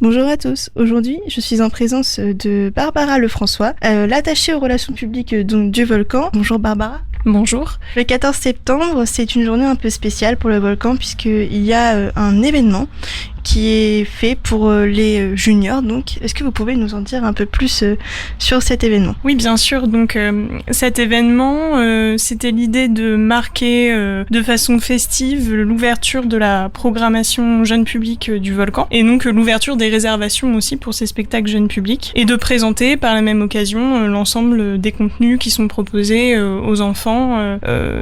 Bonjour à tous. Aujourd'hui, je suis en présence de Barbara Lefrançois, l'attachée aux relations publiques du Volcan. Bonjour Barbara. Bonjour. Le 14 septembre, c'est une journée un peu spéciale pour le Volcan puisqu'il y a un événement qui est fait pour les juniors. Donc, est-ce que vous pouvez nous en dire un peu plus sur cet événement ? Oui, bien sûr. Donc, cet événement, c'était l'idée de marquer de façon festive l'ouverture de la programmation jeune public du Volcan et donc l'ouverture des réservations aussi pour ces spectacles jeunes publics et de présenter par la même occasion l'ensemble des contenus qui sont proposés aux enfants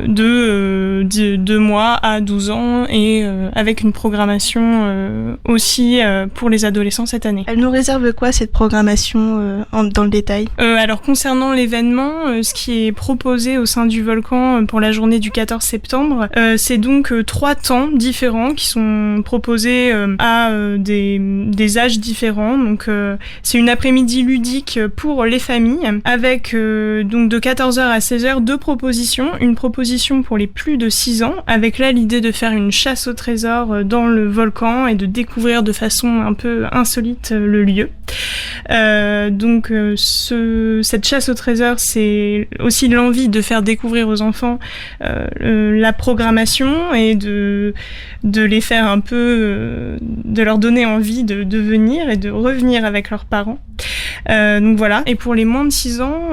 de 2 mois à 12 ans et avec une programmation aussi pour les adolescents cette année. Elle nous réserve quoi cette programmation dans le détail ? Alors concernant l'événement, ce qui est proposé au sein du Volcan pour la journée du 14 septembre, c'est donc 3 temps différents qui sont proposés à des âges différents. Donc c'est une après-midi ludique pour les familles avec donc de 14h à 16h 2 propositions. Une proposition pour les plus de 6 ans avec là l'idée de faire une chasse au trésor dans le volcan et de découvrir de façon un peu insolite le lieu. Cette chasse au trésor, c'est aussi l'envie de faire découvrir aux enfants la programmation et de les faire un peu, de leur donner envie de venir et de revenir avec leurs parents. Donc voilà. Et pour les moins de 6 ans,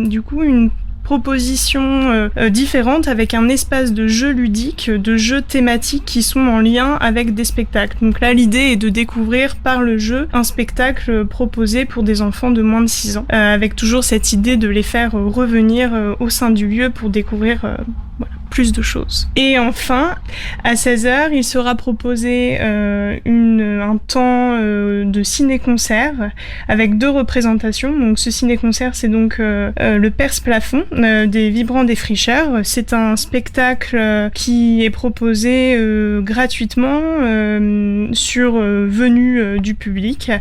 du coup, une propositions différentes avec un espace de jeux ludiques, de jeux thématiques qui sont en lien avec des spectacles. Donc là, l'idée est de découvrir par le jeu un spectacle proposé pour des enfants de moins de 6 ans, avec toujours cette idée de les faire revenir au sein du lieu pour découvrir plus de choses. Et enfin, à 16h, il sera proposé un temps de ciné-concert avec 2 représentations. Donc ce ciné-concert, c'est donc le Perce-Plafond des Vibrants Défricheurs. C'est un spectacle qui est proposé gratuitement sur venue du public,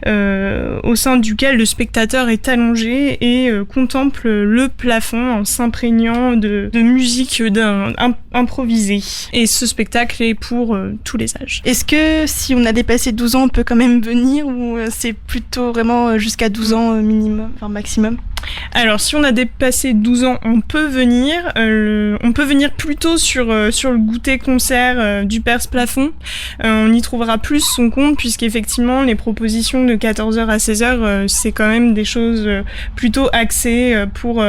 au sein duquel le spectateur est allongé et contemple le plafond en s'imprégnant de musique improvisée. Et ce spectacle est pour tous les âges. Est-ce que si on a dépassé 12 ans, on peut quand même venir ou c'est plutôt vraiment jusqu'à 12 ans minimum, enfin maximum ? Alors, si on a dépassé 12 ans, on peut venir. On peut venir plutôt sur le goûter-concert du Perce-Plafond. On y trouvera plus son compte, puisqu'effectivement, les propositions de 14h à 16h, c'est quand même des choses plutôt axées pour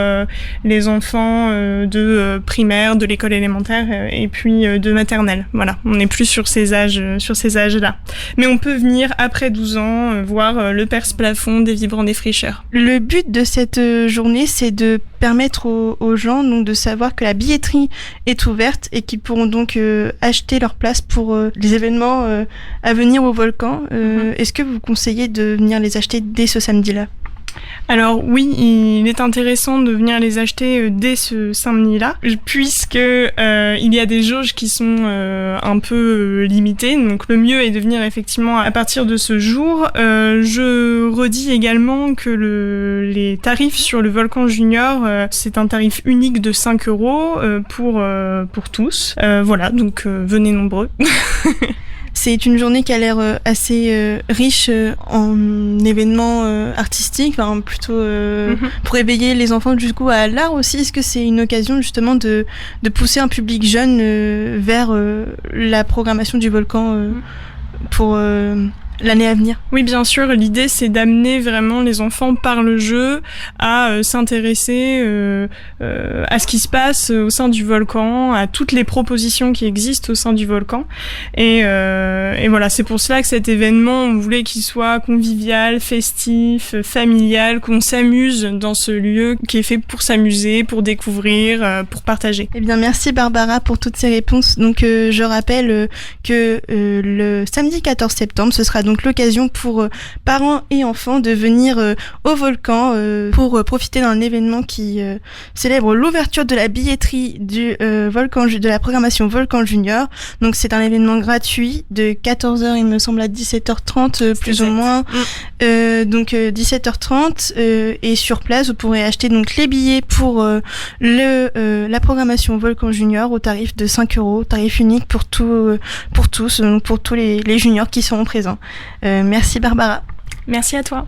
les enfants de primaire, de l'école élémentaire et puis de maternelle. Voilà, on est plus sur ces âges-là. Mais on peut venir après 12 ans voir le Perce-Plafond des Vibrants Défricheurs. Le but de cette journée, c'est de permettre aux gens donc de savoir que la billetterie est ouverte et qu'ils pourront donc acheter leur place pour les événements à venir au Volcan. Est-ce que vous conseillez de venir les acheter dès ce samedi-là ? Alors oui, il est intéressant de venir les acheter dès ce samedi-là, puisque il y a des jauges qui sont un peu limitées. Donc le mieux est de venir effectivement à partir de ce jour. Je redis également que les tarifs sur le Volcan Junior, c'est un tarif unique de 5 € pour tous. Voilà, donc venez nombreux. C'est une journée qui a l'air assez riche en événements artistiques, enfin plutôt pour éveiller les enfants du coup à l'art aussi. Est-ce que c'est une occasion justement de pousser un public jeune vers la programmation du Volcan pour l'année à venir? Oui, bien sûr. L'idée, c'est d'amener vraiment les enfants par le jeu à s'intéresser à ce qui se passe au sein du volcan, à toutes les propositions qui existent au sein du volcan. Et voilà, c'est pour cela que cet événement, on voulait qu'il soit convivial, festif, familial, qu'on s'amuse dans ce lieu qui est fait pour s'amuser, pour découvrir, pour partager. Eh bien, merci Barbara pour toutes ces réponses. Donc, je rappelle que le samedi 14 septembre, ce sera donc l'occasion pour parents et enfants de venir au Volcan pour profiter d'un événement qui célèbre l'ouverture de la billetterie du Volcan, de la programmation Volcan Junior. Donc c'est un événement gratuit de 14h il me semble à 17h30 plus ou moins. Donc 17h30 et sur place vous pourrez acheter donc les billets pour la programmation Volcan Junior au tarif de 5 €, tarif unique pour tous les juniors qui seront présents. Merci Barbara. Merci à toi.